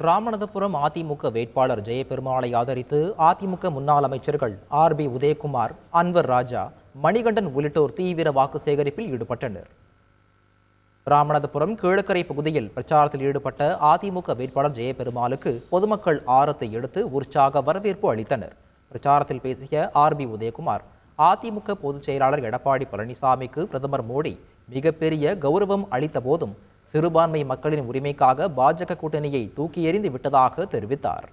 ராமநாதபுரம் அதிமுக வேட்பாளர் ஜெயபெருமாளை ஆதரித்து அதிமுக முன்னாள் அமைச்சர்கள் RB உதயகுமார், அன்வர் ராஜா, மணிகண்டன் உள்ளிட்டோர் தீவிர வாக்கு சேகரிப்பில் ஈடுபட்டனர். ராமநாதபுரம் கீழக்கரை பகுதியில் பிரச்சாரத்தில் ஈடுபட்ட அதிமுக வேட்பாளர் ஜெயபெருமாளுக்கு பொதுமக்கள் ஆரத்தை எடுத்து உற்சாக வரவேற்பு அளித்தனர். பிரச்சாரத்தில் பேசிய RB உதயகுமார், அதிமுக பொதுச் செயலாளர் எடப்பாடி பழனிசாமிக்கு பிரதமர் மோடி மிகப்பெரிய கௌரவம் அளித்த போதும் சிறுபான்மை மக்களின் உரிமைக்காக பாஜக கூட்டணியை தூக்கி எறிந்து விட்டதாக தெரிவித்தார்.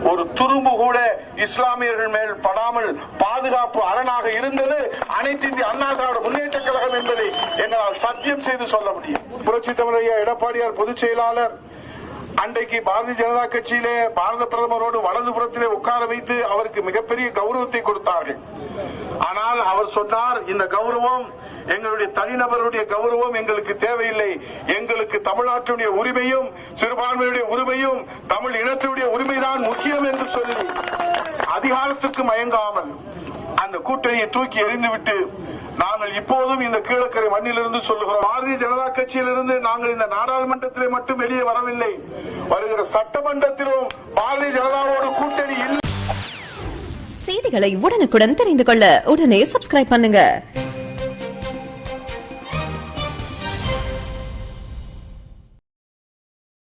ஒரு துரும்பு கூட இஸ்லாமியர்கள் மேல் படாமல் பாதுகாப்பு அரணாக இருந்தது அனைத்து இந்திய அண்ணா திராவிட முன்னேற்ற கழகம் என்பதை எங்களால் சத்தியம் செய்து சொல்ல முடியும். புரட்சித் தலைவர் எடப்பாடியார் பொதுச் செயலாளர் அன்றைக்கு பாரதிய ஜனதா கட்சியிலே பாரத பிரதமரோடு வலதுபுறத்திலே உட்கார வைத்து அவருக்கு மிகப்பெரிய கௌரவத்தை கொடுத்தார்கள். ஆனால் அவர் சொன்னார், இந்த கௌரவம் எங்களுடைய தனிநபருடைய கௌரவம் எங்களுக்கு தேவையில்லை, எங்களுக்கு தமிழ்நாட்டுடைய உரிமையும் சிறுபான்மையுடைய உரிமையும் தமிழ் இனத்துடைய உரிமைதான் முக்கியம் என்று சொல்லி அதிகாரத்துக்கு மயங்காமல் அந்த கூட்டணியை தூக்கி எறிந்துவிட்டு நாங்கள் இப்போதும் இந்த கீழக்கரை மண்ணிலிருந்து சொல்லுகிறோம், பாரதிய ஜனதா கட்சியிலிருந்து நாங்கள் இந்த நாடாளுமன்றத்திலே மட்டும் வெளியே வரவில்லை, வருகிற சட்டமன்றத்திலும் பாரதிய ஜனதாவோடு கூட்டணி இல்லை. செய்திகளை உடனுக்குடன் தெரிந்து கொள்ள உடனே சப்ஸ்கிரைப் பண்ணுங்க.